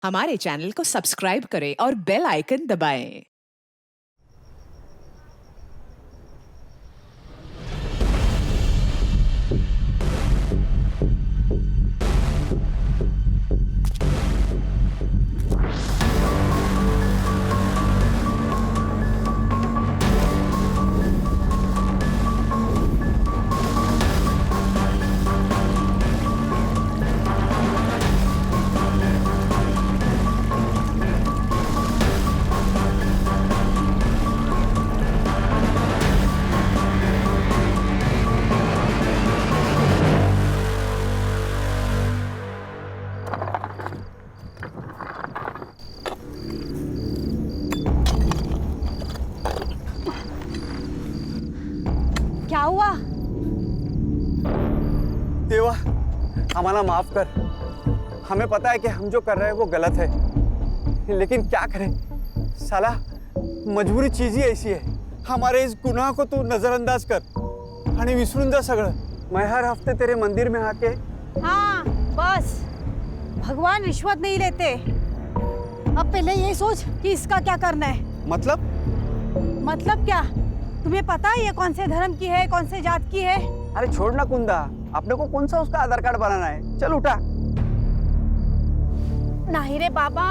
हमारे चैनल को सब्सक्राइब करें और बेल आइकन दबाएं। क्या हुआ? देवा, हमारा माफ कर। हमें पता है कि हम जो कर रहे हैं वो गलत है, लेकिन क्या करें साला, मजबूरी चीज ही ऐसी है। हमारे इस गुनाह को तू नजरअंदाज कर आणि विसरून जा सगळं। मैं हर हफ्ते तेरे मंदिर में आके। हाँ बस, भगवान रिश्वत नहीं लेते। अब पहले ये सोच कि इसका क्या करना है। मतलब क्या? तुम्हें पता है ये कौन से धर्म की है, कौन से जात की है? अरे छोड़ ना कुंदा, अपने को कौन सा उसका आधार कार्ड बनाना है। चल उठा। नहीं रे बाबा,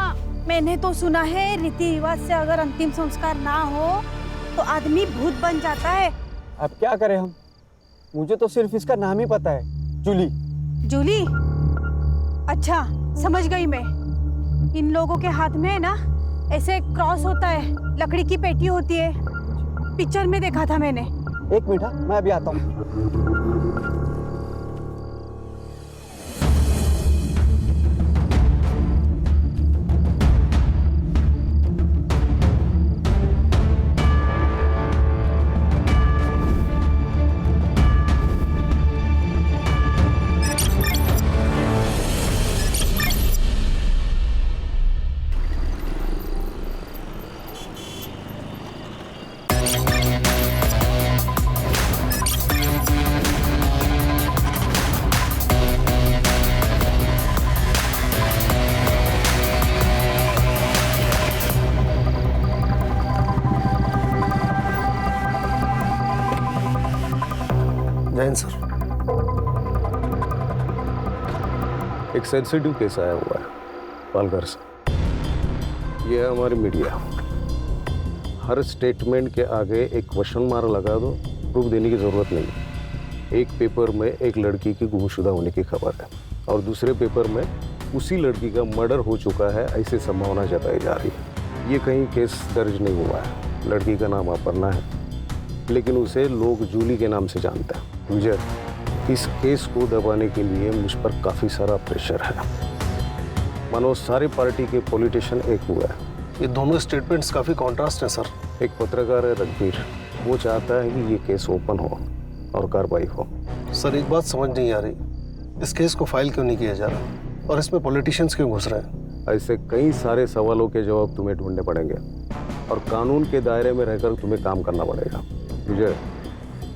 मैंने तो सुना है रीति रिवाज से अगर अंतिम संस्कार ना हो तो आदमी भूत बन जाता है। अब क्या करें हम? मुझे तो सिर्फ इसका नाम ही पता है, जूली। जूली? अच्छा समझ गई मैं। इन लोगों के हाथ में ना ऐसे क्रॉस होता है, लकड़ी की पेटी होती है, पिक्चर में देखा था मैंने। एक मिनट, मैं अभी आता हूँ। जैन सर, एक सेंसिटिव केस आया हुआ है पालघर से। ये है हमारी मीडिया। हर स्टेटमेंट के आगे एक क्वेश्चन मार्क लगा दो, प्रूफ देने की जरूरत नहीं। एक पेपर में एक लड़की की गुमशुदा होने की खबर है और दूसरे पेपर में उसी लड़की का मर्डर हो चुका है, ऐसी संभावना जताई जा रही है। ये कहीं केस दर्ज नहीं हुआ है। लड़की का नाम अपर्णा है, लेकिन उसे लोग जूली के नाम से जानते हैं। विजय, इस केस को दबाने के लिए मुझ पर काफ़ी सारा प्रेशर है। मानो सारी पार्टी के पॉलिटिशियन एक हुआ है। ये दोनों स्टेटमेंट्स काफ़ी कॉन्ट्रास्ट हैं सर। एक पत्रकार है रघुवीर, वो चाहता है कि ये केस ओपन हो और कार्रवाई हो। सर एक बात समझ नहीं आ रही, इस केस को फाइल क्यों नहीं किया जा रहा और इसमें पॉलिटिशियंस क्यों घुस रहे हैं? ऐसे कई सारे सवालों के जवाब तुम्हें ढूंढने पड़ेंगे और कानून के दायरे में रहकर तुम्हें काम करना पड़ेगा। विजय,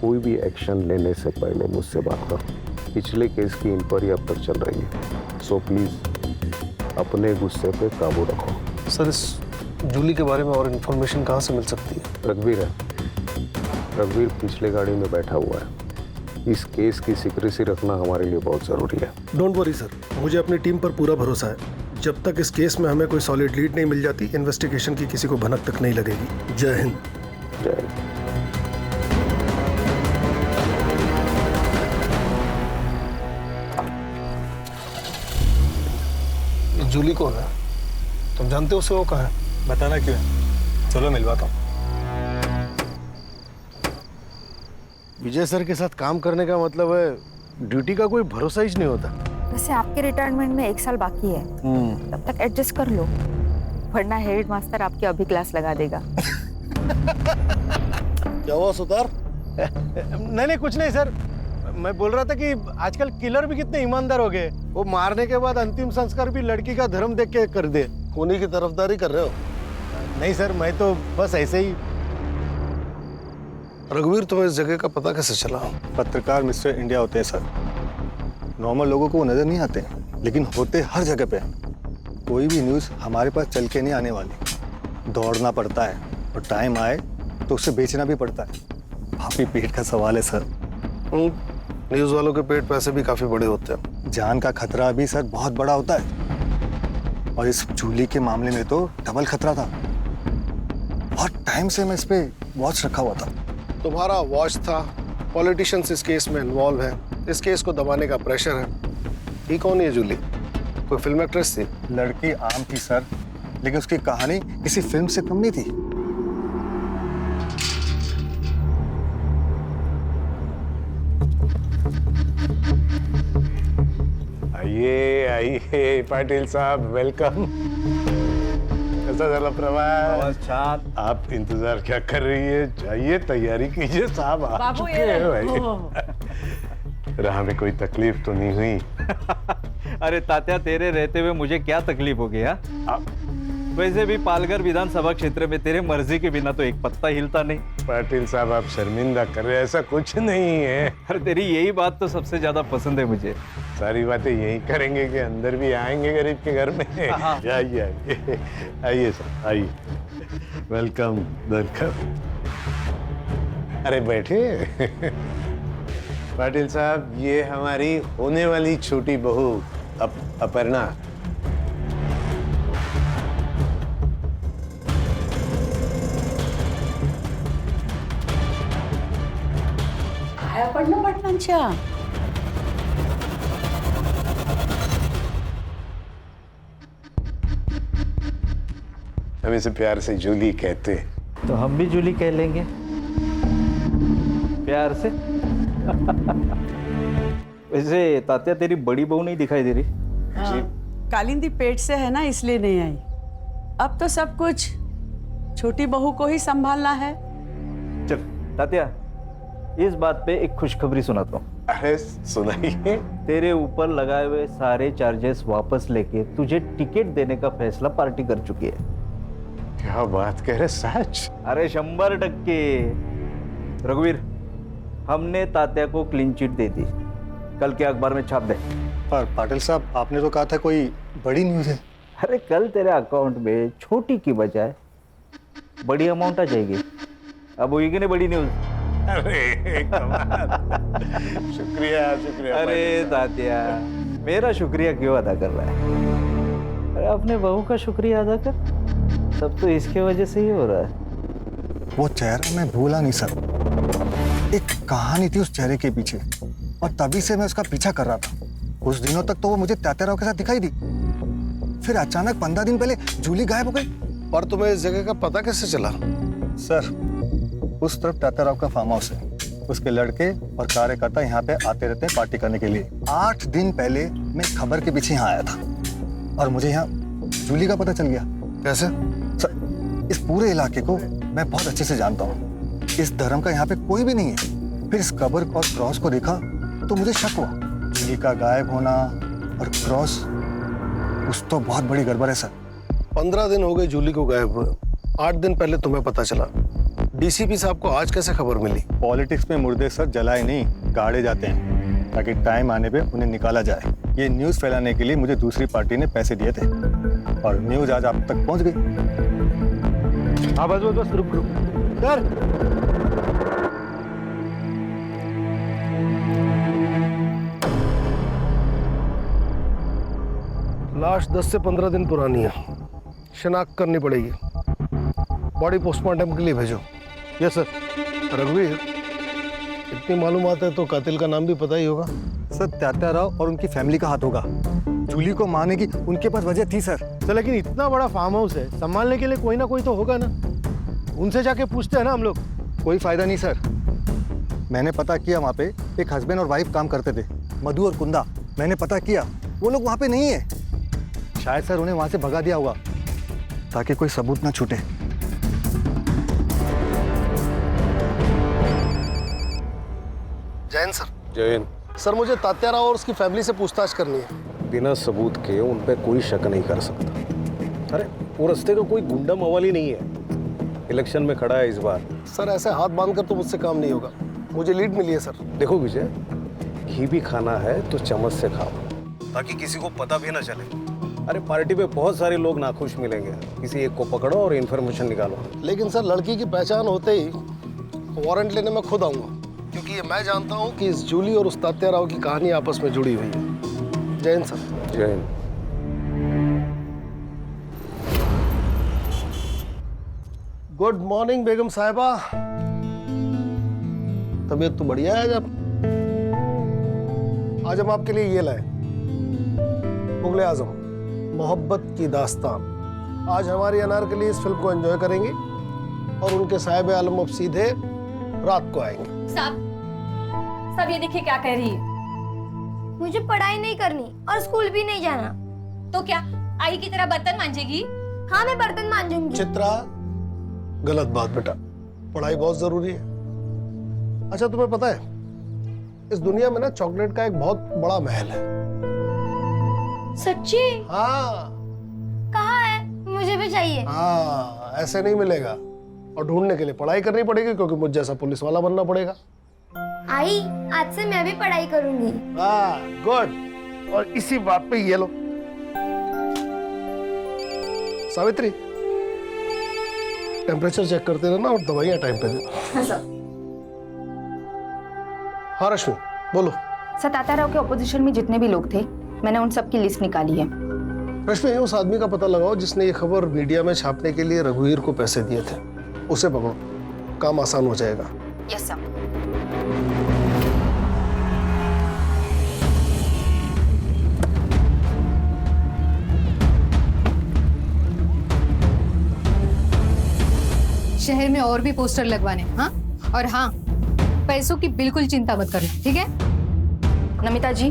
कोई भी एक्शन लेने से पहले मुझसे बात करो। पिछले केस की इंक्वायरी अब तक चल रही है, सो प्लीज अपने गुस्से पे काबू रखो। सर इस जूली के बारे में और इन्फॉर्मेशन कहाँ से मिल सकती है? रघुवीर है, रघुवीर पिछले गाड़ी में बैठा हुआ है। इस केस की सीक्रेसी रखना हमारे लिए बहुत ज़रूरी है। डोंट वरी सर, मुझे अपनी टीम पर पूरा भरोसा है। जब तक इस केस में हमें कोई सॉलिड लीड नहीं मिल जाती, इन्वेस्टिगेशन की किसी को भनक तक नहीं लगेगी। जय हिंद। जय हिंद। जूली कौन है? तुम जानते हो उसे? वो कहाँ है? बताना क्यों है? चलो मिलवाता हूँ। विजय सर के साथ काम करने का मतलब है ड्यूटी का कोई भरोसा ही नहीं होता। वैसे आपके रिटायरमेंट में 1 साल बाकी है, तब तक एडजस्ट कर लो, वरना हेड मास्टर आपकी अभी क्लास लगा देगा। क्या हुआ सुतार? नहीं कुछ नहीं सर, मैं बोल रहा था कि आजकल किलर भी कितने ईमानदार हो गए। वो मारने के बाद अंतिम संस्कार भी लड़की का धर्म देख के कर दे। खूनी की तरफदारी कर रहे हो? नहीं सर, मैं तो बस ऐसे ही। रघुवीर, तुम्हें इस जगह का पता कैसे चला? पत्रकार मिस्टर इंडिया होते हैं सर। नॉर्मल लोगों को वो नजर नहीं आते, लेकिन होते हर जगह पे। कोई भी न्यूज़ हमारे पास चल के नहीं आने वाली। दौड़ना पड़ता है और टाइम आए तो उसे बेचना भी पड़ता है। काफी पेट का सवाल है सर। न्यूज़ वालों के पेट पैसे भी काफी बड़े होते हैं। जान का खतरा भी सर बहुत बड़ा होता है, और इस जूली के मामले में तो डबल खतरा था। बहुत टाइम से मैं इस पे वॉच रखा हुआ था। तुम्हारा वॉच था, पॉलिटिशियंस इस केस में इन्वॉल्व है, इस केस को दबाने का प्रेशर है। ये कौन है जूली? कोई फिल्म एक्ट्रेस थी? लड़की आम थी सर, लेकिन उसकी कहानी किसी फिल्म से कम नहीं थी। आइए आइए पाटिल साहब, वेलकम। कैसा चला प्रवास? छान। आप इंतजार क्या कर रही है? जाइए तैयारी कीजिए, साहब आ चुके हैं भाई। राह में कोई तकलीफ तो नहीं हुई? अरे तात्या, तेरे रहते हुए मुझे क्या तकलीफ हो गया? वैसे भी पालघर विधानसभा क्षेत्र में तेरे मर्जी के बिना तो एक पत्ता हिलता नहीं। पाटिल साहब आप शर्मिंदा कर रहे हैं, ऐसा कुछ नहीं है। अरे तेरी यही बात तो सबसे ज्यादा पसंद है मुझे। सारी बातें यही करेंगे कि अंदर भी आएंगे गरीब के घर में? आइए आइए आइए सर, आइए। Welcome welcome. अरे बैठे। पाटिल साहब, ये हमारी होने वाली छोटी बहू अपर्णा। अपर्णा पाटलांच्या हम इसे प्यार से जूली कहते हैं। तो हम भी जूली कह लेंगे प्यार से। वैसे तात्या, तेरी बड़ी बहू नहीं दिखाई दे रही? कालिंदी पेट से है ना, इसलिए नहीं आई। अब तो सब कुछ छोटी बहू को ही संभालना है। चल तात्या, इस बात पे एक खुशखबरी सुनाता हूँ। अरे सुनाइए। तेरे ऊपर लगाए हुए सारे चार्जेस वापस लेके तुझे टिकट देने का फैसला पार्टी कर चुकी है। क्या बात कह रहे, सच? अरे 100%। रघुवीर, हमने तात्या को क्लीन चिट दे दी। कल के अखबार में छाप दे। पर पाटिल साहब, आपने तो कहा था कोई बड़ी न्यूज़ है। अरे कल तेरे अकाउंट में छोटी की बजाय बड़ी अमाउंट आ जाएगी। अब होगी कि नहीं बड़ी न्यूज़? अरे कमाल। शुक्रिया शुक्रिया। अरे तात्या, मेरा शुक्रिया क्यों अदा कर रहा है? अरे अपने बहू का शुक्रिया अदा कर। सब तो इसके वजह से ही हो रहा है। वो चेहरा मैं भूला नहीं सर। एक कहानी थी उस चेहरे के पीछे, और तभी से मैं उसका पीछा कर रहा था। कुछ दिनों तक तो वो मुझे तात्याराव के साथ दिखाई दी, फिर अचानक 15 दिन पहले जूली गायब हो गई। और तुम्हें इस जगह का पता कैसे चला? सर, उस तरफ तात्याराव का फार्म हाउस है। उसके लड़के और कार्यकर्ता यहाँ पे आते रहते हैं पार्टी करने के लिए। 8 दिन पहले मैं खबर के पीछे यहाँ आया था, और मुझे यहाँ जूली का पता चल गया। कैसे? सर, इस पूरे इलाके को मैं बहुत अच्छे से जानता हूँ। इस धर्म का यहाँ पे कोई भी नहीं है। फिर इस कब्र और क्रॉस को देखा तो मुझे शक हुआ। जूली का गायब होना और क्रॉस, कुछ तो बहुत बड़ी गड़बड़ है सर। 15 दिन हो गए जूली को गायब हुए। 8 दिन पहले तुम्हें पता चला। डीसीपी साहब को आज कैसे खबर मिली? पॉलिटिक्स में मुर्दे सर जलाए नहीं, गाड़े जाते हैं, ताकि टाइम आने पे उन्हें निकाला जाए। ये न्यूज़ फैलाने के लिए मुझे दूसरी पार्टी ने पैसे दिए थे, और न्यूज़ आज आप तक पहुंच गई। हाँ बस बस बस, रुक रुक सर, लाश 10 से 15 दिन पुरानी है। शिनाख्त करनी पड़ेगी। बॉडी पोस्टमार्टम के लिए भेजो। Yes sir. रघुवीर, इतनी मालूमात है तो कातिल का नाम भी पता ही होगा। सर, तात्याराव और उनकी फैमिली का हाथ होगा। जूली को मारने की उनके पास वजह थी सर। तो लेकिन इतना बड़ा फार्म हाउस है, संभालने के लिए कोई ना कोई तो होगा ना। उनसे जाके पूछते हैं ना हम लोग। कोई फायदा नहीं सर। मैंने पता किया, वहाँ पे एक हस्बैंड और वाइफ काम करते थे, मधु और कुंदा। मैंने पता किया, वो लोग वहाँ पे नहीं है। शायद सर उन्हें वहाँ से भगा दिया होगा, ताकि कोई सबूत ना छूटे। जैन सर। जैन, सर, मुझे तात्याराव और उसकी फैमिली से पूछताछ करनी है। बिना सबूत के उन पे कोई शक नहीं कर सकता। अरे वो रास्ते का कोई गुंडा मवाली नहीं है। इलेक्शन में खड़ा है इस बार। सर, ऐसे हाथ बांधकर तो मुझसे काम नहीं होगा। मुझे लीड मिली है सर। देखो विजय, घी भी खाना है तो चम्मच से खाओ, ताकि किसी को पता भी ना चले। अरे पार्टी पे बहुत सारे लोग नाखुश मिलेंगे, किसी एक को पकड़ो और इन्फॉर्मेशन निकालो। लेकिन सर लड़की की पहचान होते ही वारंट लेने में खुद आऊंगा, क्योंकि ये मैं जानता हूँ कि इस जूली और उस तात्या राव की कहानी आपस में जुड़ी हुई है। जय हिंद सर। जय हिंद। गुड मॉर्निंग बेगम साहिबा। तबीयत तो बढ़िया है। आज हम आपके लिए ये लाए, मुगले आजम मोहब्बत की दास्तान। आज हमारी अनारकली इस फिल्म को एंजॉय करेंगे और उनके साहिब आलम अब सीधे रात को आएंगे। सब ये देखिए क्या कह रही है। मुझे पढ़ाई नहीं करनी और स्कूल भी नहीं जाना। तो क्या आई की तरह बर्तन मांजेगी? हाँ, मैं बर्तन मांजूंगी। चित्रा, गलत बात बेटा, पढ़ाई बहुत जरूरी है। अच्छा तुम्हें पता है इस दुनिया में ना चॉकलेट का एक बहुत बड़ा महल है। सच्ची? हाँ। कहाँ है? मुझे भी चाहिए। हाँ, ऐसे नहीं मिलेगा और ढूंढने के लिए पढ़ाई करनी पड़ेगी, क्योंकि मुझ जैसा पुलिस वाला बनना पड़ेगा। आई, आज से मैं भी पढ़ाई करूंगी। हाँ, गुड। और इसी बात पे ये लो सावित्री, टेम्परेचर चेक करते रहना और दवाइयां टाइम पे देना। हाँ रश्मि बोलो। सर तात्या राव के ऑपोजिशन में जितने भी लोग थे, मैंने उन सब की लिस्ट निकाली है। रश्मि, उस आदमी का पता लगाओ जिसने ये खबर मीडिया में छापने के लिए रघुवीर को पैसे दिए थे। उसे पकड़ो, काम आसान हो जाएगा। Yes sir. शहर में और भी पोस्टर लगवाने। हाँ, और हाँ, पैसों की बिल्कुल चिंता मत करना, ठीक है? Namita ji.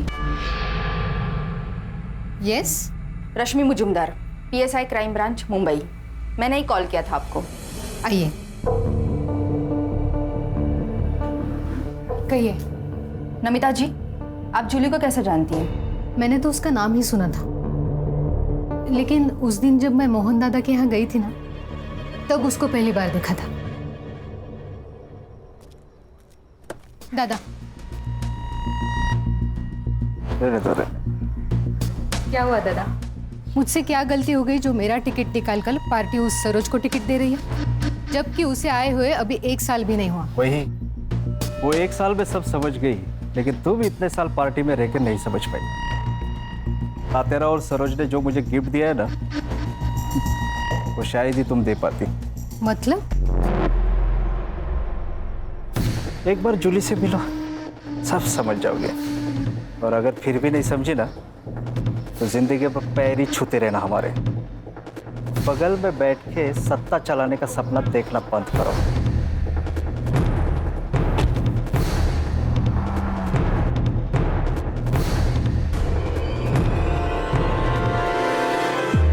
Yes. Rashmi Mujumdar, PSI crime branch Mumbai. मैंने ही कॉल किया था आपको। आइए, कहिए। नमिता जी, आप जूली को कैसे जानती हैं? मैंने तो उसका नाम ही सुना था, लेकिन उस दिन जब मैं मोहन दादा के यहाँ गई थी ना, तब उसको पहली बार देखा था। दादा, क्या हुआ दादा? मुझसे क्या गलती हो गई जो मेरा टिकट निकाल कर पार्टी उस सरोज को टिकट दे रही है, जबकि उसे आए हुए अभी 1 साल भी नहीं हुआ। वही, वो 1 साल में सब समझ गई, लेकिन तू भी इतने साल पार्टी में रहकर नहीं समझ पाई। तात्या और सरोज ने जो मुझे गिफ्ट दिया है ना, वो शायद ही तुम दे पाती। मतलब? एक बार जूली से मिलो, सब समझ जाओगे। और अगर फिर भी नहीं समझी ना, तो जिंदगी पर पैर ही छूते रहना हमारे। बगल में बैठ के सत्ता चलाने का सपना देखना बंद करो।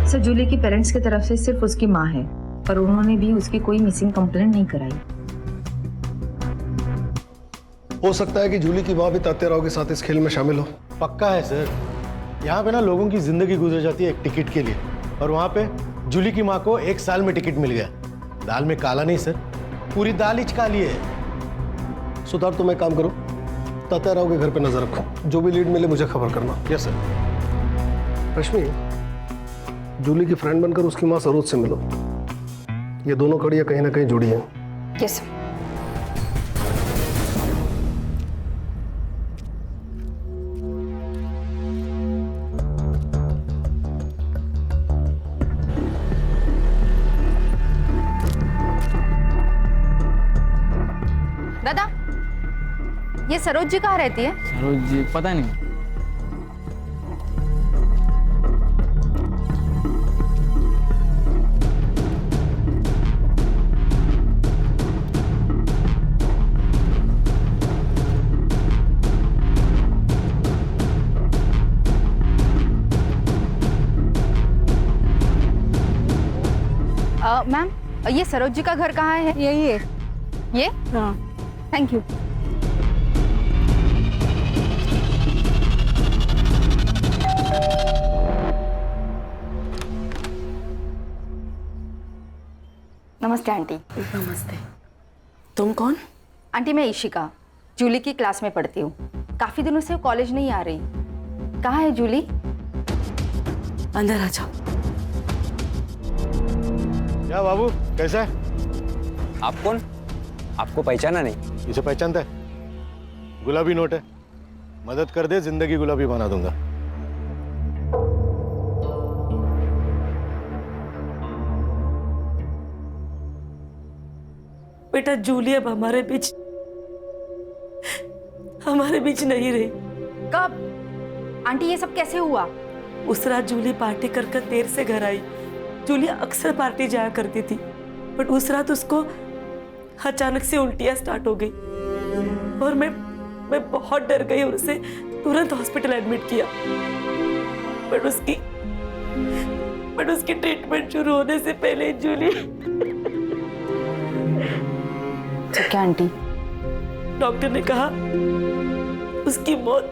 सर, जूली की पेरेंट्स की तरफ से सिर्फ उसकी माँ है, पर उन्होंने भी उसकी कोई मिसिंग कंप्लेंट नहीं कराई। हो सकता है कि जूली की माँ भी तात्या राव के साथ इस खेल में शामिल हो। पक्का है सर। यहाँ पे ना लोगों की जिंदगी गुजर जाती है एक टिकट के लिए, और वहाँ पे जूली की माँ को 1 साल में टिकट मिल गया। दाल में काला नहीं सर, पूरी दाल ही काली है। सुधार, तुम एक काम करो, तात्या राव के घर पे नजर रखो, जो भी लीड मिले मुझे खबर करना। Yes sir. रश्मि, जूली की फ्रेंड बनकर उसकी माँ सरोज से मिलो। ये दोनों कड़ियाँ कहीं ना कहीं जुड़ी हैं। यस। दादा, ये सरोज जी कहाँ रहती है? सरोज जी पता नहीं। मैम, ये सरोज जी का घर कहाँ है? यही है। ये? हाँ। Thank you. नमस्ते आंटी। नमस्ते। तुम कौन? आंटी, मैं इशिका, जूली की क्लास में पढ़ती हूँ। काफी दिनों से कॉलेज नहीं आ रही। कहाँ है जूली? अंदर आ जाओ। क्या बाबू, कैसा है? आप कौन? आपको पहचाना नहीं? इसे पहचानता है? गुलाबी नोट है, मदद कर दे, जिंदगी गुलाबी बना दूंगा। बेटा जूली अब हमारे बीच नहीं रही। कब? आंटी ये सब कैसे हुआ? उस रात जूली पार्टी कर कर देर से घर आई। जूली अक्सर पार्टी जाया करती थी, बट उस रात उसको अचानक से उल्टियां स्टार्ट हो गई और मैं बहुत डर गई और उसे तुरंत हॉस्पिटल एडमिट किया। बट उसकी ट्रीटमेंट शुरू होने से पहले जूली क्या आंटी? डॉक्टर ने कहा उसकी मौत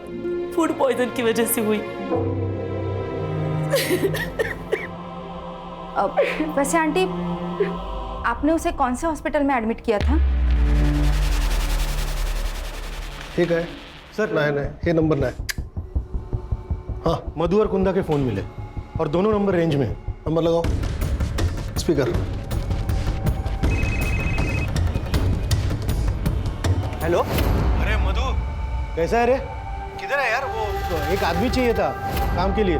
फूड पॉइजन की वजह से हुई। वैसे आंटी, आपने उसे कौन से हॉस्पिटल में एडमिट किया था? ठीक है सर, नहीं ये नंबर ना है। हाँ, मधु और कुंदा के फोन मिले और दोनों नंबर रेंज में है। नंबर लगाओ, स्पीकर। हेलो। अरे मधु, कैसा है रे? किधर है यार? वो एक आदमी चाहिए था काम के लिए।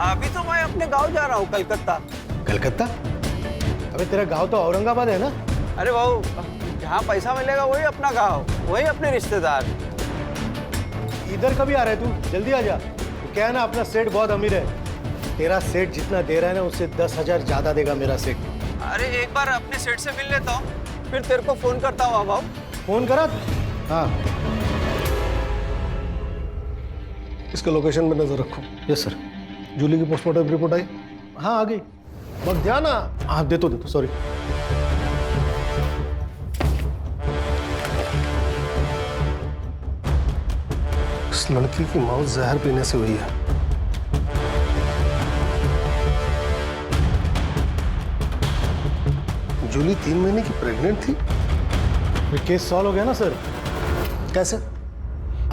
अभी तो मैं अपने गांव जा रहा हूँ, कलकत्ता। कलकत्ता? अबे तेरा गांव तो औरंगाबाद है ना? अरे बाबू, जहाँ पैसा मिलेगा वही अपना गांव, वही अपने रिश्तेदार। इधर कभी आ रहा है तू? जल्दी आ जा। तो क्या है ना, अपना सेठ बहुत अमीर है। तेरा सेठ जितना दे रहा है ना, उससे 10,000 ज्यादा देगा मेरा सेठ। अरे एक बार अपने सेठ से मिल लेता हूँ, फिर तेरे को फोन करता हूँ। बाबू फोन करा? हाँ। इसका लोकेशन में नजर रखो। Yes sir. जूली की पोस्टमार्टम रिपोर्ट आई? हाँ आ गई। बस ध्यान। हाँ दे तो सॉरी। इस लड़की की मौत जहर पीने से हुई है। जूली 3 महीने की प्रेग्नेंट थी। फिर केस सॉल्व हो गया ना सर। कैसे?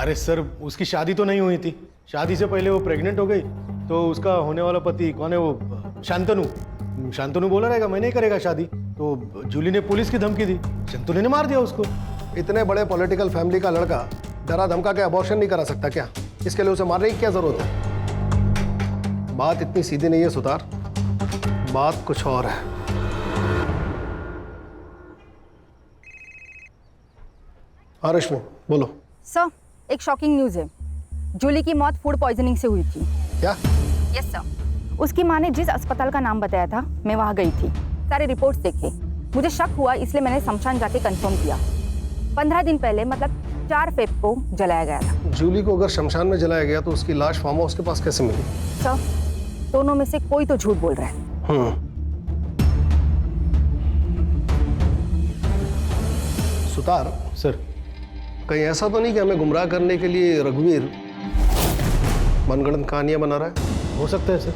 अरे सर, उसकी शादी तो नहीं हुई थी। शादी से पहले वो प्रेग्नेंट हो गई, तो उसका होने वाला पति कौन है वो? शांतनु बोला रहेगा मैं नहीं करेगा शादी, तो जूली ने पुलिस की धमकी दी, शांतनु ने मार दिया उसको। इतने बड़े पॉलिटिकल फैमिली का लड़का डरा धमका के अबॉर्शन नहीं करा सकता क्या? इसके लिए उसे मारने की क्या जरूरत है? बात इतनी सीधी नहीं है सुतार, बात कुछ और है। हाँ रश्मि, बोलो। सर, एक शॉकिंग न्यूज है। जूली की मौत फूड पॉइजनिंग से हुई थी। क्या? Yes sir. उसकी माँ ने जिस अस्पताल का नाम बताया था, मैं वहाँ गई थी, सारे रिपोर्ट्स देखे। मुझे शक हुआ, इसलिए मैंने शमशान जाके कंफर्म किया। 15 दिन पहले, मतलब 4 फेब को जलाया गया था। जूली को अगर शमशान में जलाया गया तो उसकी लाश फार्म हाउस के पास कैसे मिली? सर, दोनों में से कोई तो झूठ बोल रहा है। सुतार सर, कहीं ऐसा तो नहीं कि हमें गुमराह करने के लिए रघुवीर मनगढ़ंत कहानियां बना रहा है? हो सकता है सर।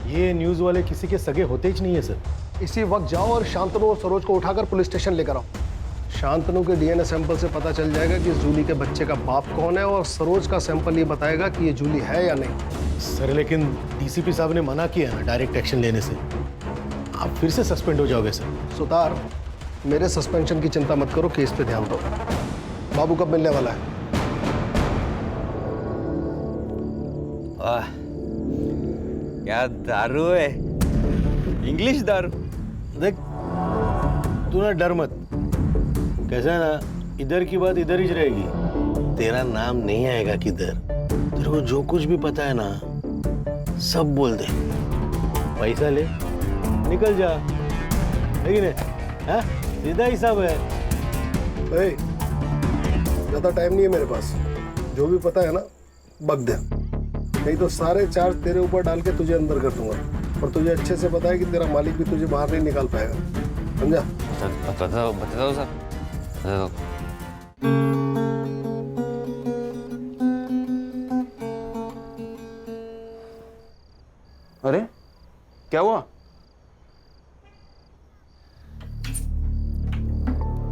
ये न्यूज वाले किसी के सगे होते ही नहीं है सर। इसी वक्त जाओ और शांतनु और सरोज को उठाकर पुलिस स्टेशन लेकर आओ। शांतनु के डीएनए सैंपल से पता चल जाएगा कि इस जूली के बच्चे का बाप कौन है, और सरोज का सैंपल ये बताएगा कि ये जूली है या नहीं। सर लेकिन डीसीपी साहब ने मना किया ना डायरेक्ट एक्शन लेने से। आप फिर से सस्पेंड हो जाओगे सर। सुतार, मेरे सस्पेंशन की चिंता मत करो, केस पे ध्यान दो। बाबू कब मिलने वाला है? क्या दारू है, इंग्लिश दारू। देख, तू ना डर मत। कैसा है ना, इधर की बात इधर ही रहेगी। तेरा नाम नहीं आएगा किधर। तेरे को जो कुछ भी पता है ना, सब बोल दे। पैसा ले, निकल जा। लेकिन हाँ, सीधा हिसाब है। ज्यादा टाइम नहीं है मेरे पास। जो भी पता है ना, बक दे, नहीं तो सारे चार्ज तेरे ऊपर डाल के तुझे अंदर कर दूंगा। और तुझे अच्छे से पता है कि तेरा मालिक भी तुझे बाहर नहीं निकाल पाएगा, समझा? बता दो सर। अरे क्या हुआ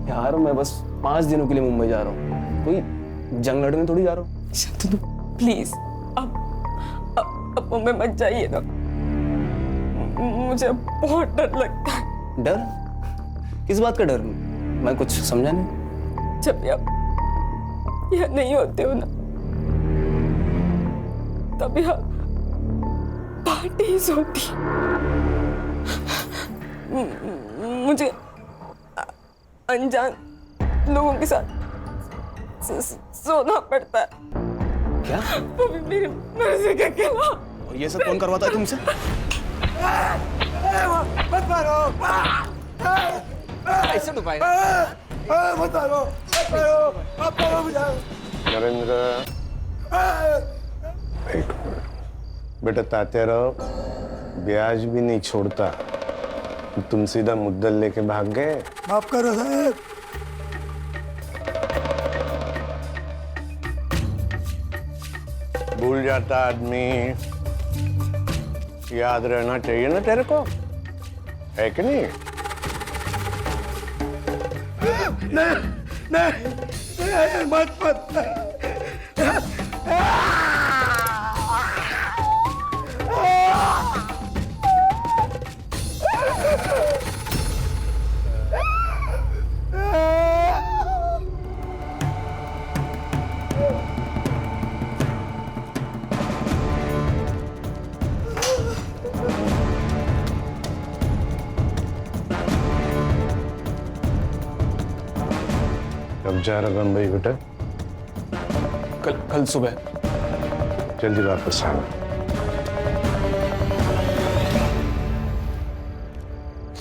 यार? मैं बस 5 दिनों के लिए मुंबई जा रहा हूँ, कोई जंग लड़ने थोड़ी जा रहा हूँ। प्लीज अब मुंबई मत जाइए ना। मुझे बहुत डर लगता है। डर? किस बात का डर? मैं कुछ समझा नहीं। जब भी आप यहाँ नहीं होते हो ना, तब यहाँ पार्टीज होती। मुझे अनजान लोगों के साथ सोना पड़ता है। क्या? वो भी मेरी मर्जी के खिलाफ। ये सब कौन करवाता है तुमसे? मत मारो! ऐसे डुबाए? मत मारो! मत मारो मुझे! नरेंद्र, बेटा तात्याराव ब्याज भी नहीं छोड़ता। तुम सीधा मुद्दल लेके भाग गए। माफ करो साहब। भूल जाता आदमी, याद रहना चाहिए ना तेरे को, है कि नहीं? नहीं, मत। कब जा रगन भाई बेटा? कल सुबह। जल्दी वापस आना।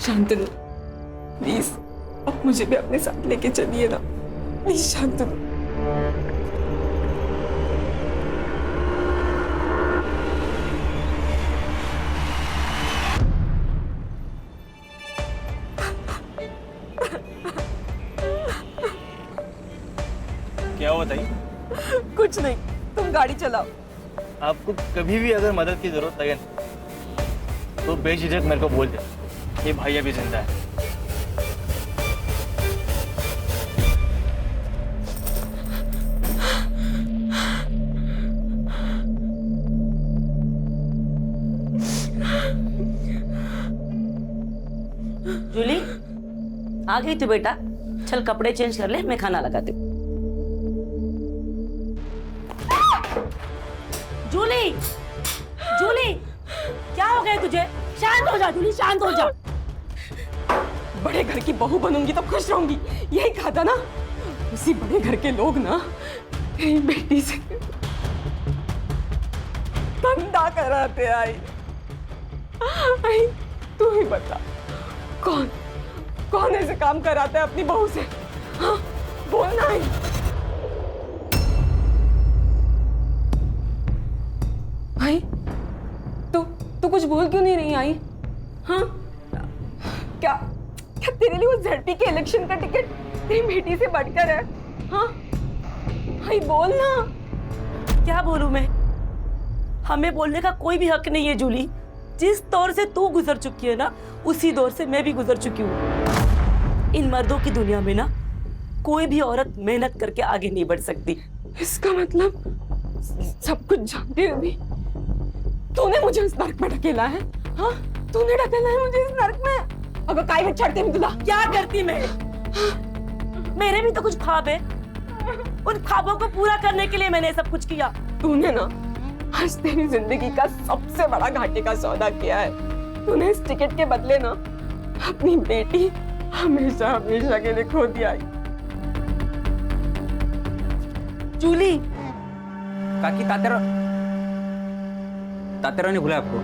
शांतनु, प्लीज अब मुझे भी अपने साथ लेके चलिए ना, प्लीज शांतनु। क्या हुआ बताइए? कुछ नहीं, तुम गाड़ी चलाओ। आपको कभी भी अगर मदद की जरूरत लगे तो बेझिझक मेरे को बोल दे। ये भाई अभी जिंदा है। जूली, आ गई तू बेटा? चल कपड़े चेंज कर ले, मैं खाना लगाती हूँ। जूली, जूली, क्या हो गया तुझे? शांत हो जा जूली, शांत हो जा। बड़े घर की बहू बनूंगी तो खुश रहूंगी, यही कहा था ना। उसी बड़े घर के लोग ना तेरी बेटी से धंधा कराते आई। तू ही बता, कौन ऐसे काम कराता है अपनी बहू से? हाँ, बोलना है। भाई, तू कुछ बोल क्यों नहीं रही आई? हाँ, क्या तेरे लिए वो ZP के इलेक्शन का टिकट तेरी बेटी से बढ़कर है? हाँ भाई, बोल ना। क्या बोलूं मैं? हमें बोलने का कोई भी हक नहीं है जूली। जिस दौर से तू गुजर चुकी है ना, उसी दौर से मैं भी गुजर चुकी हूँ। इन मर्दों की दुनिया में ना कोई भी औरत मेहनत करके आगे नहीं बढ़ सकती। इसका मतलब सब कुछ जानते हुए भी तूने मुझे इस नर्क में ढकेला है? हाँ, तूने ढकेला है मुझे इस नर्क में। अगर काय में छड़ते भी तुला क्या करती मैं? मेरे भी तो कुछ ख्वाब है। उन ख्वाबों को पूरा करने के लिए मैंने सब कुछ किया। तूने ना आज तेरी जिंदगी का सबसे बड़ा घाटे का सौदा किया है। तूने इस टिकट के बदले ना अपनी बेटी हमेशा हमेशा के लिए खो दिया। जूली, काकी, तात्याराव ने बुलाया आपको।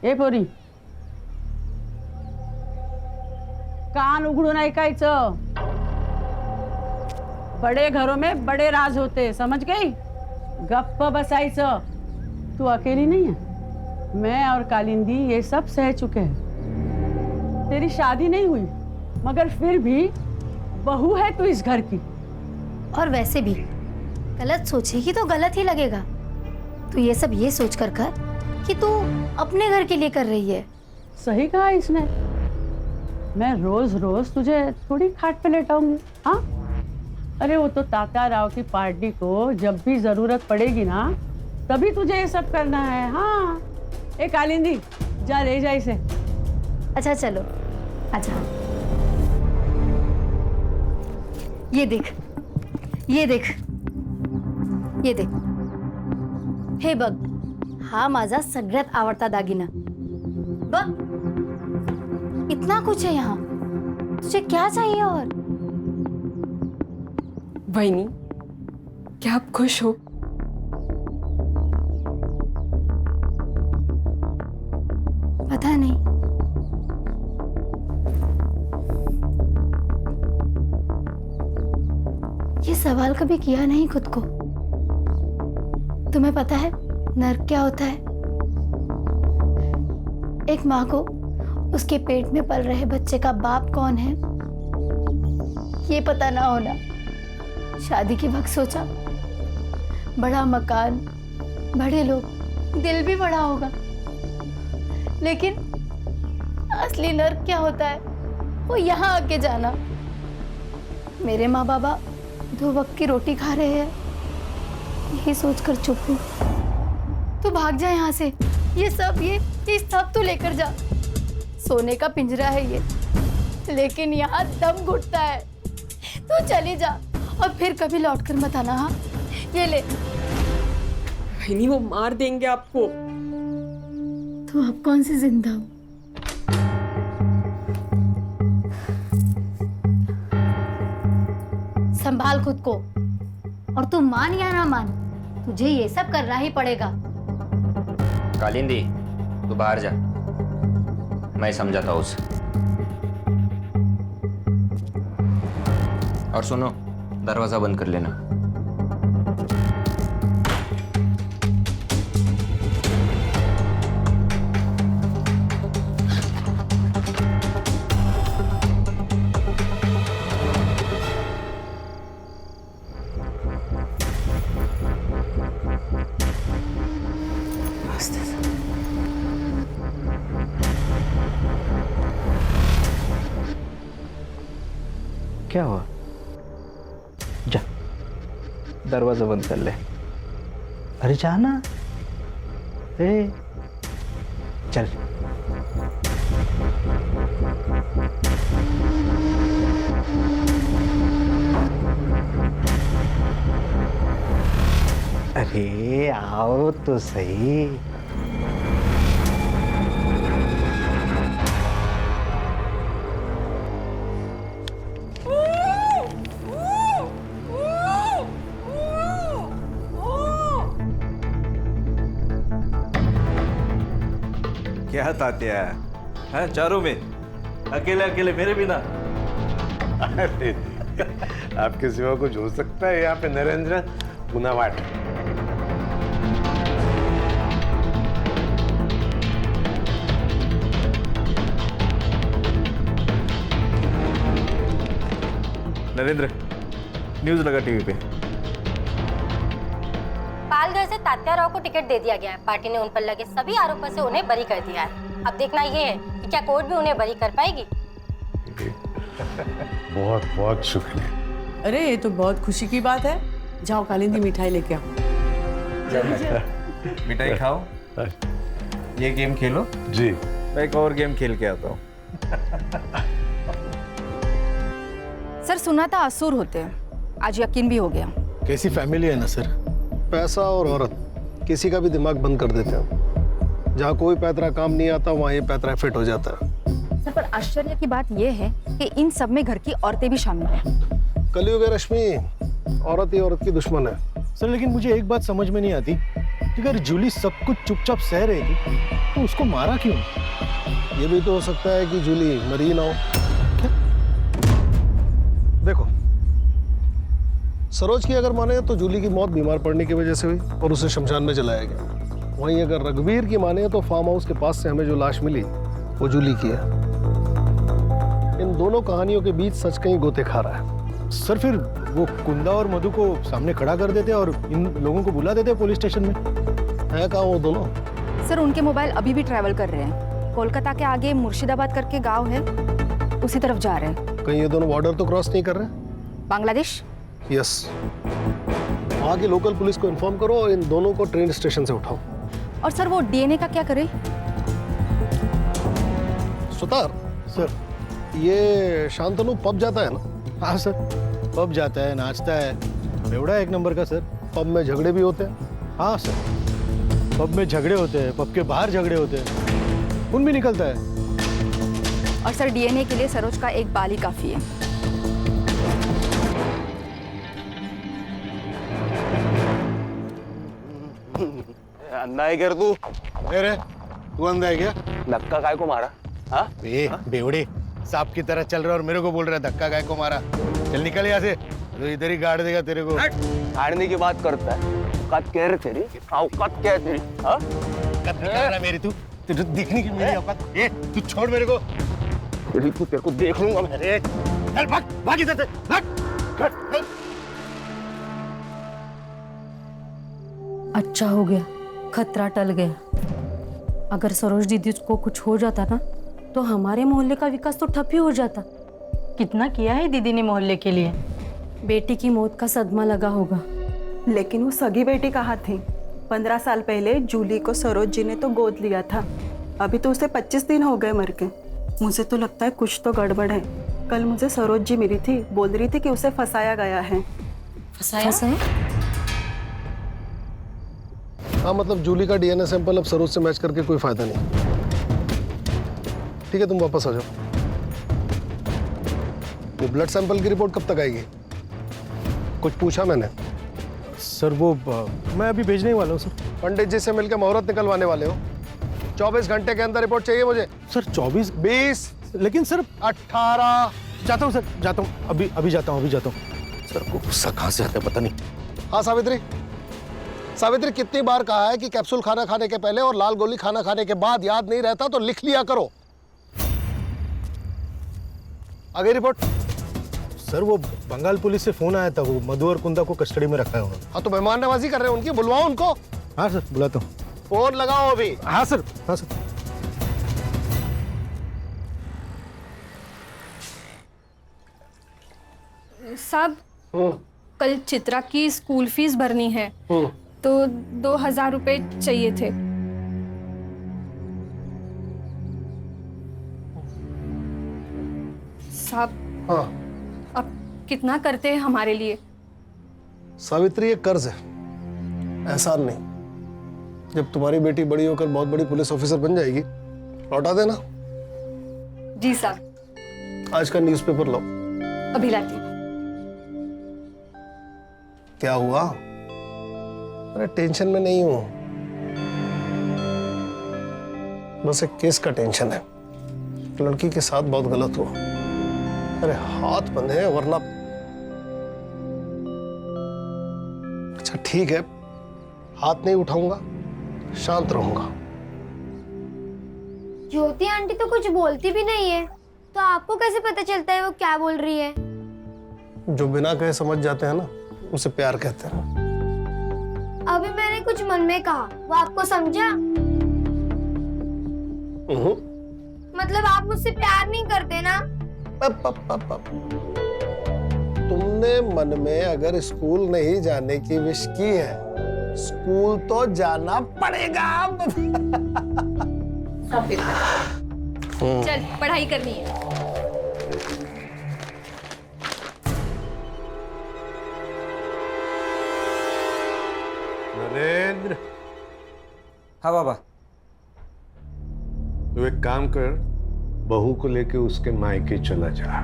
ए पोरी, कान उघडून ऐकायचं। बड़े घरों में बड़े राज होते, समझ गई? गप्प बसायचं। तू अकेली नहीं है, मैं और कालिंदी ये सब सह चुके हैं। तेरी शादी नहीं हुई, मगर फिर भी बहू है तू इस घर की। और वैसे भी गलत सोचेगी तो गलत ही लगेगा। तू ये सब ये सोच कर कि तू अपने घर के लिए कर रही है, सही कहा इसने। मैं रोज रोज तुझे थोड़ी खाट पे लेटाऊंगी। हाँ, अरे वो तो तात्याराव की पार्टी को जब भी जरूरत पड़ेगी ना, तभी तुझे ये सब करना है। हाँ, ए कालिंदी, जा ले जा इसे। अच्छा चलो, अच्छा ये देख, ये देख, ये देख, हे बघ, हा माझा सगळ्यात आवडता दागिना बघ। इतना कुछ है यहाँ, तुझे क्या चाहिए? और वहीनी, क्या आप खुश हो? पता नहीं, ये सवाल कभी किया नहीं खुद को। तुम्हें पता है नर्क क्या होता है? एक माँ को उसके पेट में पल रहे बच्चे का बाप कौन है ये पता ना होना। शादी के वक्त सोचा बड़ा मकान, बड़े लोग, दिल भी बड़ा होगा, लेकिन असली नर्क क्या होता है वो यहाँ आके जाना। मेरे माँ बाबा 2 वक्त की रोटी खा रहे हैं, यही सोचकर चुप हूँ। तू भाग जा यहाँ से, ये सब तू लेकर जा। सोने का पिंजरा है ये, लेकिन यहाँ दम घुटता है। तू चली जा और फिर कभी लौटकर मत आना। हाँ, ये ले। वहीनी, वो मार देंगे आपको। तू अब कौन सी जिंदा हो? संभाल खुद को, और तू मान या ना मान, तुझे ये सब करना ही पड़ेगा। कालिंदी, तू बाहर जा, मैं समझाता हूँ उसे। और सुनो, दरवाजा बंद कर लेना। क्या हुआ? जा, दरवाजा बंद कर ले। अरे जाना, चल। अरे आओ तो सही। क्या तात्या, हाँ, चारों में अकेले अकेले मेरे बिना? अरे आपके सिवा कुछ हो सकता है यहाँ पे? नरेंद्र गुनावाट। नरेंद्र, न्यूज लगा टीवी पे। पालघर से तात्याराव को टिकट दे दिया गया है। पार्टी ने उन पर लगे सभी आरोपों से उन्हें बरी कर दिया है। अब देखना ये है कि क्या कोर्ट भी उन्हें बरी कर पाएगी। बहुत बहुत शुक्रिया। अरे ये तो बहुत खुशी की बात है। जाओ कालिंदी, मिठाई लेके आओ। मिठाई खाओ, ये गेम खेलो। जी, मैं एक और गेम खेल के आता हूँ। सर, सुना था असुर होते हैं, आज यकीन भी हो गया। कैसी फैमिली है ना सर, पैसा और औरत किसी का भी दिमाग बंद कर देते हैं। जहाँ कोई पैतरा काम नहीं आता वहाँ ये पैतरा फिट हो जाता है। सर, पर आश्चर्य की बात यह है कि इन सब में घर की औरतें भी शामिल हैं। कलयुग है रश्मि, औरत ही औरत की दुश्मन है। सर, लेकिन मुझे एक बात समझ में नहीं आती कि अगर जूली सब कुछ चुपचाप सह रही थी तो उसको मारा क्यों? ये भी तो हो सकता है कि जूली मरी ना हो। देखो, सरोज की अगर माने तो जूली की मौत बीमार पड़ने की वजह से हुई और उसे शमशान में जलाया गया। वहीं अगर रघुवीर की माने तो फार्म हाउस के पास से हमें जो लाश मिली वो जूली की है। इन दोनों कहानियों के बीच सच कहीं गोते खा रहा है। सर, फिर वो कुंदा और मधु को सामने खड़ा कर देते और इन लोगों को बुला देते पुलिस स्टेशन में। है कहाँ वो दोनों? सर, उनके मोबाइल अभी भी ट्रैवल कर रहे हैं। कोलकाता के आगे मुर्शिदाबाद करके गांव है, उसी तरफ जा रहे हैं। कहीं ये दोनों बॉर्डर तो क्रॉस नहीं कर रहे? बांग्लादेश? यस। वहाँ की लोकल पुलिस को इन्फॉर्म करो और इन दोनों को ट्रेन स्टेशन से उठाओ। और सर वो डीएनए का क्या करें? सुतार सर, ये शांतनु पब जाता है ना? हाँ सर, पब जाता है, नाचता है, बेवड़ा है एक नंबर का सर। पब में झगड़े भी होते हैं? हाँ सर, पब में झगड़े होते हैं, पब के बाहर झगड़े होते हैं, खून भी निकलता है। और सर डीएनए के लिए सरोज का एक बाल ही काफी है। अंधा है क्या तू? अरे तू अंधा है क्या? धक्का काय को मारा? हाँ बेवड़े, सांप की तरह चल रहा और मेरे को बोल रहा है धक्का काय को मारा। चल निकल यहाँ से, तो इधर ही गाड़ देगा तेरे को। गाड़ने की बात करता है? औकात क्या है तेरी? औकात क्या है तेरी? हाँ? औकात निकाल रहा मेरी, तू तुझे दिखने की मेरी औकात। ये तू छोड़ मेरे को। तेरे को देख लूंगा मैं। अरे चल भाग, भाग इधर से, भाग। अच्छा हो गया, खतरा टल गया। अगर सरोज दीदी को कुछ हो जाता ना तो हमारे मोहल्ले का विकास तो ठप ही हो जाता। कितना किया है दीदी ने मोहल्ले के लिए। बेटी की मौत का सदमा लगा होगा। लेकिन वो सगी बेटी कहाँ थी? 15 साल पहले जूली को सरोज जी ने तो गोद लिया था। अभी तो उसे 25 दिन हो गए मर के। मुझे तो लगता है कुछ तो गड़बड़ है। कल मुझे सरोज जी मिली थी, बोल रही थी कि उसे फंसाया गया है। फंसाया? हाँ, मतलब जूली का डीएनए सैंपल अब सरोज से मैच करके कोई फायदा नहीं। ठीक है, तुम वापस आ जाओ। वो ब्लड सैंपल की रिपोर्ट कब तक आएगी? कुछ पूछा मैंने? सर वो मैं अभी भेजने वाला हूँ सर। पंडित जी से मिलकर मुहूर्त निकलवाने वाले हो? 24 घंटे के अंदर रिपोर्ट चाहिए मुझे। सर 24? 20? लेकिन सर 18। जाता हूँ सर, जाता हूँ, अभी जाता हूँ, सर को गुस्सा कहाँ से आता है पता नहीं। हाँ सावित्री, सावित्री कितनी बार कहा है कि कैप्सूल खाना खाने के पहले और लाल गोली खाना खाने के बाद याद नहीं रहता तो लिख लिया करो। आ गई रिपोर्ट? सर वो बंगाल पुलिस से फोन आया था, वो मधु और कुंदा को कस्टडी में रखा है उन्होंने। हाँ तो मेहमान नवाजी कर रहे हैं उनकी, बुलवाओ उनको। हाँ सर बुलाता हूँ। फोन लगाओ अभी। हाँ सर, हाँ सर। साहब, कल चित्रा की स्कूल फीस भरनी है तो 2000 रुपए चाहिए थे। साहब, हाँ अब कितना करते हैं हमारे लिए? सावित्री, ये कर्ज है, एहसान नहीं। जब तुम्हारी बेटी बड़ी होकर बहुत बड़ी पुलिस ऑफिसर बन जाएगी लौटा देना। जी साहब। आज का न्यूज़पेपर लो। अभी लाती हूँ। क्या हुआ? अरे टेंशन में नहीं हूं, बस एक केस का टेंशन है। लड़की के साथ बहुत गलत हुआ। अरे हाथ बंधे हैं वरना। अच्छा ठीक है, हाथ नहीं उठाऊंगा, शांत रहूंगा। ज्योति आंटी तो कुछ बोलती भी नहीं है, तो आपको कैसे पता चलता है वो क्या बोल रही है? जो बिना कहे समझ जाते हैं ना, उसे प्यार कहते हैं। अभी मैंने कुछ मन में कहा, वो आपको समझा? मतलब आप मुझसे प्यार नहीं करते ना? तुमने मन में अगर स्कूल नहीं जाने की विश की है, स्कूल तो जाना पड़ेगा। चल पढ़ाई करनी है। नरेंद्र। हाँ बाबा। तू एक काम कर, बहू को लेके उसके मायके चला जा।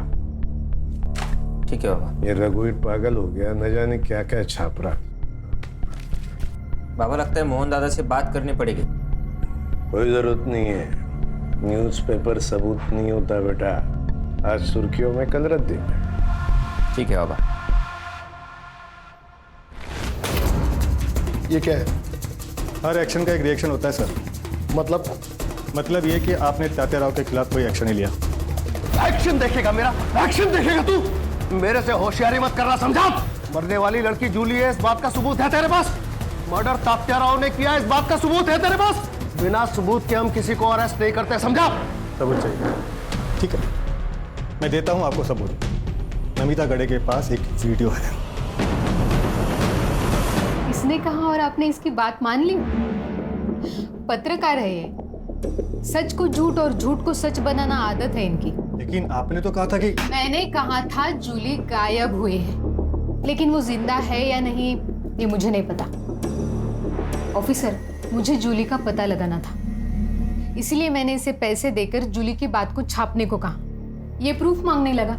ठीक है बाबा। ये रघुवीर पागल हो गया, न जाने क्या क्या छाप रहा। बाबा लगता है मोहन दादा से बात करनी पड़ेगी। कोई जरूरत नहीं है, न्यूज़पेपर सबूत नहीं होता बेटा। आज सुर्खियों में, कल रद्दी में। ठीक है बाबा। ये क्या है? हर एक्शन का एक रिएक्शन होता है सर। मतलब ये कि आपने तात्या राव के खिलाफ कोई एक्शन नहीं लिया। एक्शन देखेगा मेरा? एक्शन देखेगा तू? मेरे से होशियारी मत करना, समझा? मरने वाली लड़की जूली है, इस बात का सबूत है तेरे पास? मर्डर तात्या राव ने किया, इस बात का सबूत है तेरे पास? बिना सबूत के हम किसी को अरेस्ट नहीं करते, समझा? सबूत चाहिए? ठीक है, मैं देता हूं आपको सबूत। नमिता गड़े के पास एक वीडियो है। इसने कहा और आपने इसकी बात मान ली? पत्रकार है ये, सच को झूठ और झूठ को सच बनाना आदत है इनकी। लेकिन आपने तो कहा था कि... मैंने कहा था जूली गायब हुए हैं, लेकिन वो जिंदा है या नहीं ये मुझे नहीं पता। ऑफिसर, मुझे जूली का पता लगाना था, इसलिए मैंने इसे पैसे देकर जूली की बात को छापने को कहा। ये प्रूफ मांगने लगा।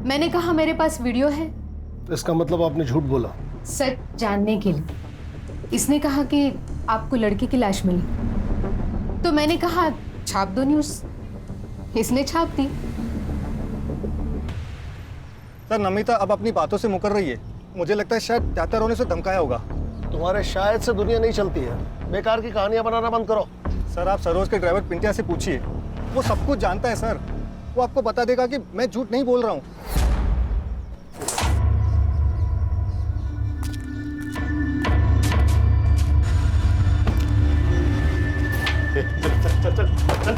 मैंने कहा मेरे पास वीडियो है। इसका मतलब आपने झूठ बोला? सच जानने के लिए। इसने कहा कि आपको लड़की की लाश मिली, तो मैंने कहा छाप दो न्यूज़। इसने छाप दी। सर, नमिता अब अपनी बातों से मुकर रही है। मुझे लगता है शायद तात्या राव ने उसे धमकाया होगा। तुम्हारे शायद से दुनिया नहीं चलती है। बेकार की कहानियां बनाना बंद करो। सर, आप सरोज के ड्राइवर पिंटिया से पूछिए, वो सब कुछ जानता है सर। वो आपको बता देगा कि मैं झूठ नहीं बोल रहा हूँ। चल चल चल।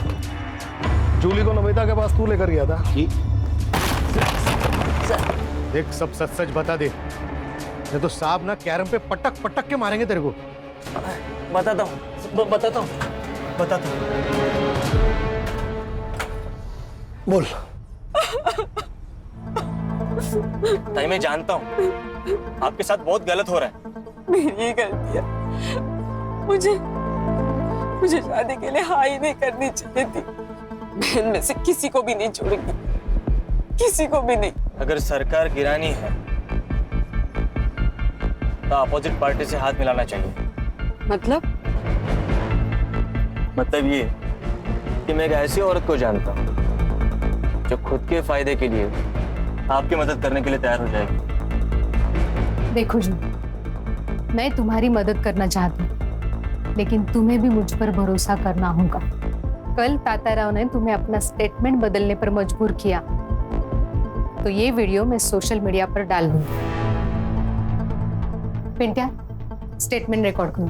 जूली को नमिता के पास तू लेकर गया था? देख, सब सच सच बता दे, नहीं तो साहब ना कैरम पे पटक पटक के मारेंगे तेरे को। बताता हूँ, बताता हूँ। बोल। ताई, मैं जानता हूँ आपके साथ बहुत गलत हो रहा है। मेरी ही गलती है। मुझे शादी के लिए हाँ ही नहीं करनी चाहिए थी। बहन में से किसी को भी नहीं छोड़ूंगी, किसी को भी नहीं। अगर सरकार गिरानी है तो अपोजिट पार्टी से हाथ मिलाना चाहिए। मतलब ये कि मैं एक ऐसी औरत को जानता हूँ जो खुद के फायदे के लिए आपकी मदद करने के लिए तैयार हो जाएगी। देखो जू, मैं तुम्हारी मदद करना चाहती हूँ, लेकिन तुम्हें भी मुझ पर भरोसा करना होगा। कल तात्याराव ने तुम्हें अपना स्टेटमेंट बदलने पर मजबूर किया, तो ये वीडियो मैं सोशल मीडिया पर डाल दूंगी। पिंटिया, स्टेटमेंट रिकॉर्ड करो।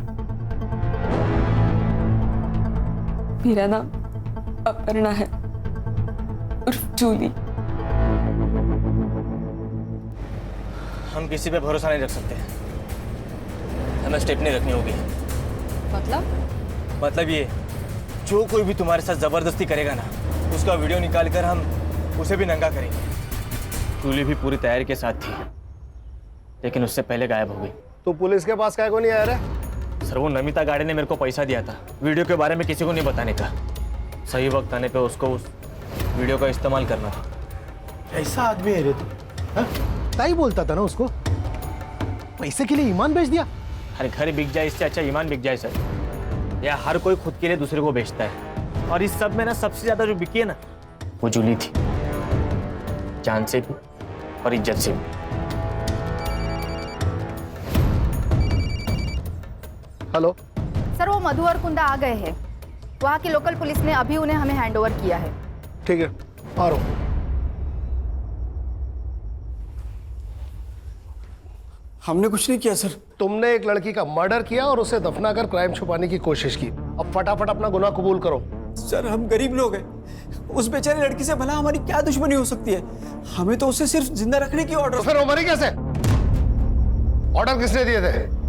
मेरा नाम अपर्णा है, उर्फ जूली। हम किसी पे भरोसा नहीं रख सकते, हमें स्टेप नहीं रखनी होगी। मतलब ये, जो कोई भी तुम्हारे साथ जबरदस्ती करेगा ना, उसका वीडियो निकाल कर हम उसे भी नंगा करेंगे। जूली भी पूरी तैयारी के साथ थी, लेकिन उससे पहले गायब हो गई। तो पुलिस के पास काहे को नहीं आया रे? सर, वो नमिता गाड़े ने मेरे को पैसा दिया था वीडियो के बारे में किसी को नहीं बताने का। सही वक्त आने पे उसको उस वीडियो का इस्तेमाल करना था। ऐसा आदमी है रे तू? ताई बोलता था ना उसको, पैसे के लिए ईमान बेच दिया। हर घर बिक जाए इससे अच्छा ईमान बिक जाए सर। या हर कोई खुद के लिए दूसरे को बेचता है, और इस सब में ना सबसे ज्यादा जो बिकी है ना, वो जूली थी, जान से भी और इज्जत से भी। हेलो सर, वो मधु और कुंदा आ गए हैं। वहाँ की लोकल पुलिस ने अभी उन्हें हमें हैंडओवर किया है। ठीक है, आ रहा हूँ। हमने कुछ नहीं किया सर। तुमने एक लड़की का मर्डर किया और उसे दफनाकर क्राइम छुपाने की कोशिश की। अब फटाफट अपना गुनाह कबूल करो। सर, हम गरीब लोग हैं, उस बेचारी लड़की से भला हमारी क्या दुश्मनी हो सकती है? हमें तो उसे सिर्फ जिंदा रखने की ऑर्डर। तो फिर वो मरी कैसे? ऑर्डर किसने दिए थे?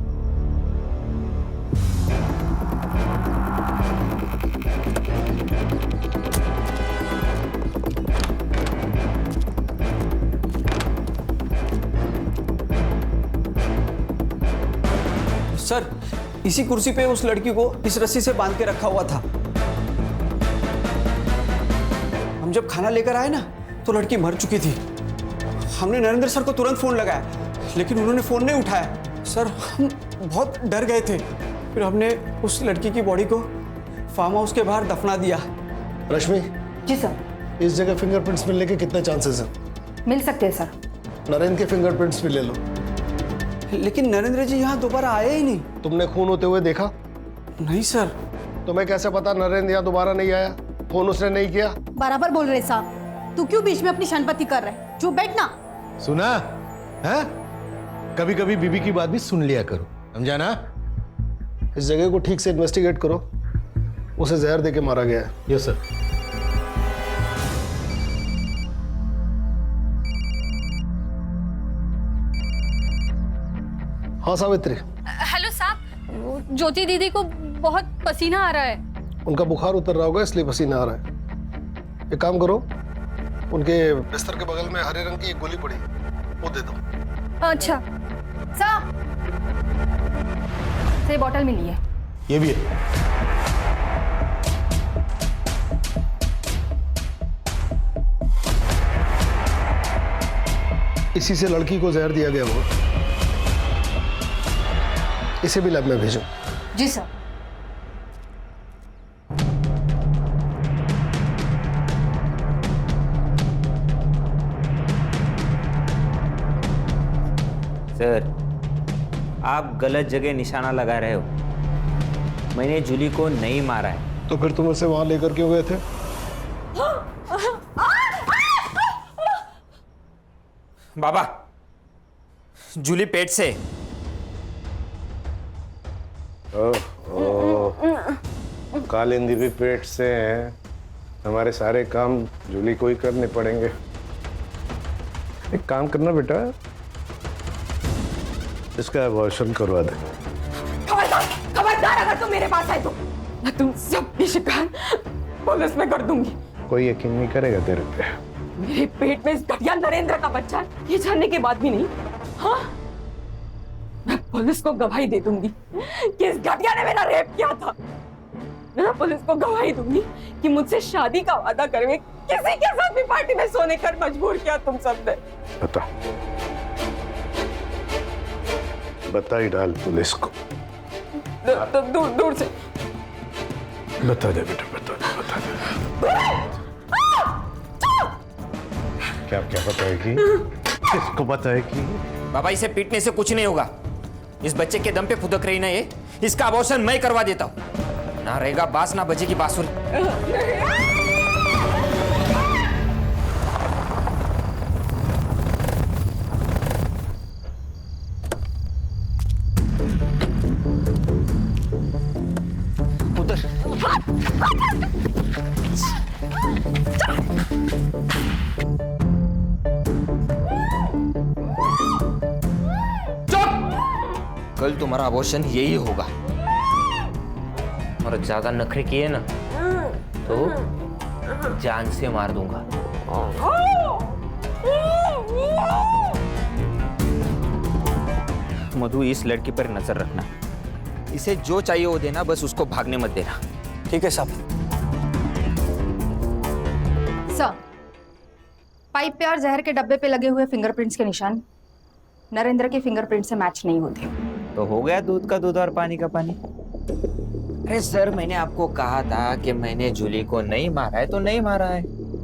सर, इसी कुर्सी पे उस लड़की को इस रस्सी से बांध के रखा हुआ था। हम जब खाना लेकर आए ना, तो लड़की मर चुकी थी। हमने नरेंद्र सर को तुरंत फोन लगाया, लेकिन उन्होंने फोन नहीं उठाया। सर, हम बहुत डर गए थे। फिर हमने उस लड़की की बॉडी को फार्म हाउस के बाहर दफना दिया। रश्मि। जी सर। इस जगह फिंगरप्रिंट्स मिलने के कितने चांसेस हैं? मिल सकते हैं सर। नरेंद्र के फिंगरप्रिंट्स भी ले लो। लेकिन नरेंद्र जी यहाँ दोबारा आए ही नहीं। तुमने खून होते हुए देखा? नहीं सर। तुम्हें कैसे पता नरेंद्र यहाँ दोबारा नहीं आया? फोन उसने नहीं किया? बराबर बोल रहे साहब। तू क्यों बीच में अपनी शनपति कर रहे? चुप बैठना। सुना है? कभी कभी बीबी की बात भी सुन लिया करो, समझा ना? इस जगह को ठीक से इन्वेस्टिगेट करो। उसे जहर देके मारा गया है। Yes sir. हाँ सावित्री, हेलो साहब, ज्योति दीदी को बहुत पसीना आ रहा है। उनका बुखार उतर रहा होगा इसलिए पसीना आ रहा है। एक काम करो, उनके बिस्तर के बगल में हरे रंग की एक गोली पड़ी, वो दे दो। अच्छा साहब, ये बॉटल मिली है। ये भी है। इसी से लड़की को जहर दिया गया होगा। इसे भी लैब में भेजो। जी सर। सर, आप गलत जगह निशाना लगा रहे हो। मैंने जूली को नहीं मारा है। तो फिर तुम उसे वहां लेकर क्यों गए थे? बाबा, जूली पेट से। कालिंदी भी पेट से है। हमारे सारे काम जूली को ही करने पड़ेंगे। एक काम करना बेटा, इसका अबॉर्शन करवा दे। खबरदार अगर तुम मेरे पास आए तो मैं तुम सबकी शिकायत पुलिस में कर दूंगी। कोई यकीन नहीं करेगा तेरे पे। मेरे पेट में इस घटिया नरेंद्र का बच्चा है, ये जानने के बाद भी नहीं। हाँ, मैं पुलिस को गवाही दे दूंगी कि इस घटिया ने मेरा रेप किया था। मैं पुलिस को गवाही दूंगी कि मुझसे शादी का वादा करके किसी के साथ भी पार्टी में सोने कर मजबूर किया तुम सबने। बता ही डाल पुलिस को। दूर दूर से बता दे बेटा, बता दे, बता दे। क्या क्या बताएगी? किसको बताएगी? बाबा, इसे पीटने से कुछ नहीं होगा। इस बच्चे के दम पे फुदक रही ना ये, इसका अबॉर्शन मैं करवा देता हूँ। ना रहेगा बास, ना बजेगी बांसुरी। कल तुम्हारा अबॉर्शन यही होगा। और ज्यादा नखरे किए ना तो जान से मार दूंगा। मधु, इस लड़की पर नजर रखना। इसे जो चाहिए वो देना, बस उसको भागने मत देना। ठीक है साहब। सर, पाइप पे और जहर के डब्बे पे लगे हुए फिंगरप्रिंट्स के निशान नरेंद्र के फिंगरप्रिंट से मैच नहीं होते। तो हो गया दूध का दूध और पानी का पानी। अरे सर, मैंने आपको कहा था कि मैंने जूली को नहीं मारा है तो नहीं मारा है,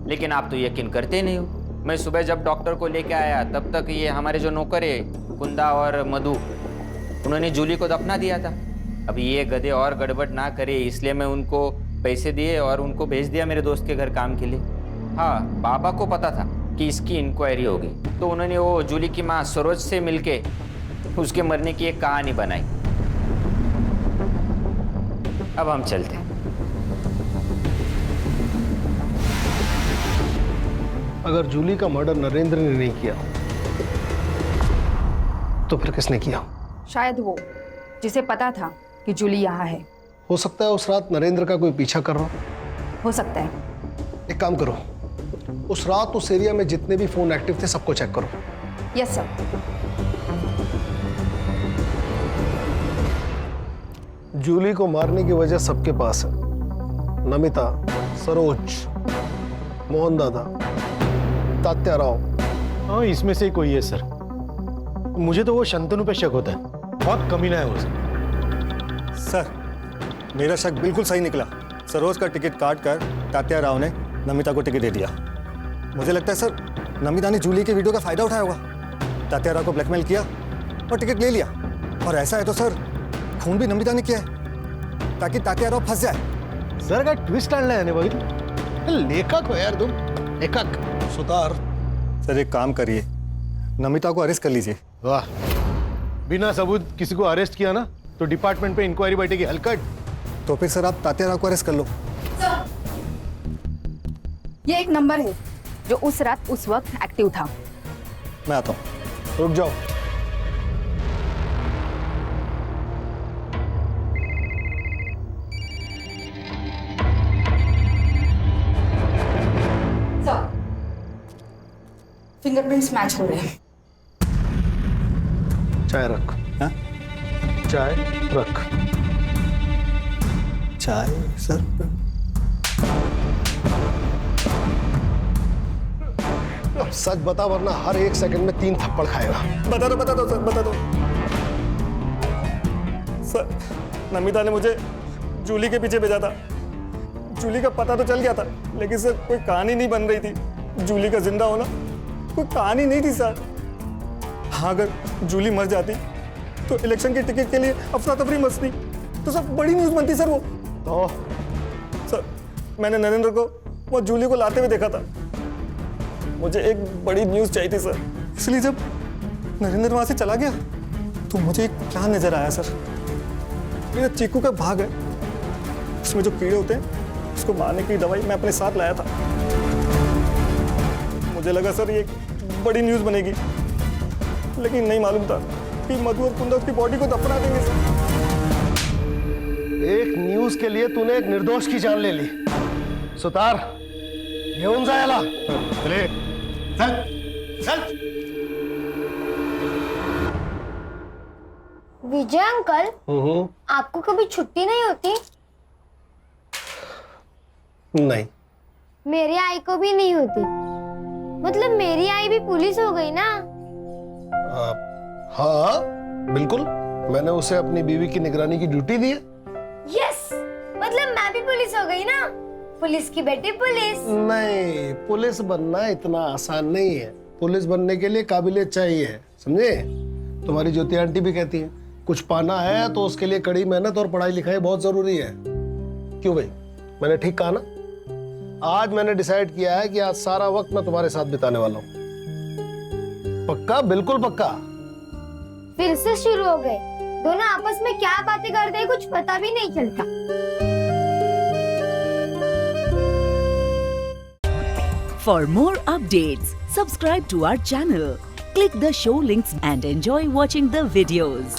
लेकिन आप तो यकीन करते नहीं हो। मैं सुबह जब डॉक्टर को लेके आया तब तक ये हमारे जो नौकर है कुंदा और मधु, उन्होंने जूली को दफना दिया था। अब ये गधे और गड़बड़ ना करे इसलिए मैं उनको पैसे दिए और उनको भेज दिया मेरे दोस्त के घर काम के लिए। हाँ, बाबा को पता था कि इसकी इंक्वायरी होगी, तो उन्होंने वो जूली की माँ सरोज से मिलके उसके मरने की एक कहानी बनाई। अब हम चलते हैं। अगर जूली का मर्डर नरेंद्र ने नहीं किया तो फिर किसने किया? शायद वो जिसे पता था कि जूली यहाँ है। हो सकता है उस रात नरेंद्र का कोई पीछा कर रहा हो सकता है। एक काम करो, उस रात उस एरिया में जितने भी फोन एक्टिव थे सबको चेक करो। Yes sir. जूली को मारने की वजह सबके पास है। नमिता, सरोज, मोहन दादा, तात्या राव। हाँ, इसमें से ही कोई है सर। मुझे तो वो शंतनु पे शक होता है, बहुत कमीना है वो सर। मेरा शक बिल्कुल सही निकला। सरोज का टिकट काट कर तात्या राव ने नमिता को टिकट दे दिया। मुझे लगता है सर, नमिता ने जूली के वीडियो का फायदा उठाया होगा, तात्या राव को ब्लैकमेल किया और टिकट ले लिया। और ऐसा है तो सर, खून भी नमिता ने किया है ताकि तात्या राव फंस जाए। सर का ट्विस्ट आणला है भाई, लेखक हो यार तुम, लेखक। सुतार सर, एक काम करिए, नमिता को अरेस्ट कर लीजिए। वाह, बिना सबूत किसी को अरेस्ट किया ना तो डिपार्टमेंट पे इंक्वायरी बैठेगी हलकट। तो फिर सर आप तात्या राव को अरेस्ट कर लो। ये एक नंबर है जो उस रात उस वक्त एक्टिव था। मैं आता हूँ। रुक जाओ। फिंगरप्रिंट्स मैच हो रहे हैं। चाय रख। हाँ? चाय रख। चाय सर? सच बता वरना हर एक सेकंड में 3 थप्पड़ खाएगा। बता दो सर, बता दो। सर, नमिता ने मुझे जूली के पीछे भेजा था। जूली का पता तो चल गया था, लेकिन सर कोई कहानी नहीं बन रही थी। जूली का जिंदा होना कोई कहानी नहीं थी सर। हाँ, अगर जूली मर जाती तो इलेक्शन के टिकट के लिए अफरा तफरी मचती, तो सर बड़ी न्यूज़ बनती सर वो। तो सर, मैंने नरेंद्र को वो जूली को लाते हुए देखा था। मुझे एक बड़ी न्यूज़ चाहिए थी सर, इसलिए जब नरेंद्र वहाँ से चला गया तो मुझे एक प्लान नजर आया सर। मेरा चीकू का भाग है, उसमें जो कीड़े होते हैं उसको मारने की दवाई मैं अपने साथ लाया था। मुझे लगा सर ये एक बड़ी न्यूज़ बनेगी, लेकिन नहीं मालूम था कि मधु और कुंदा उसकी बॉडी को दफना देंगे सर। एक न्यूज के लिए तूने एक निर्दोष की जान ले ली। सुतार घेऊन जायला। चले चल चल। विजय अंकल, आपको कभी छुट्टी नहीं होती? नहीं। मेरी आई को भी नहीं होती। मतलब मेरी आई भी पुलिस हो गई ना? हाँ बिल्कुल, मैंने उसे अपनी बीवी की निगरानी की ड्यूटी दी है। यस, मतलब मैं भी पुलिस हो गई ना? पुलिस की बेटी पुलिस। नहीं, पुलिस बनना इतना आसान नहीं है। पुलिस बनने के लिए काबिलियत चाहिए, समझे? तुम्हारी ज्योति आंटी भी कहती है कुछ पाना है तो उसके लिए कड़ी मेहनत और पढ़ाई लिखाई बहुत जरूरी है। क्यों भाई, मैंने ठीक कहा ना? आज मैंने डिसाइड किया है कि आज सारा वक्त मैं तुम्हारे साथ बिताने वाला हूँ। पक्का? बिल्कुल पक्का। फिर से शुरू हो गए। दोनों आपस में क्या बातें करते हैं कुछ पता भी नहीं चलता। For more updates, subscribe to our channel, click the show links and enjoy watching the videos.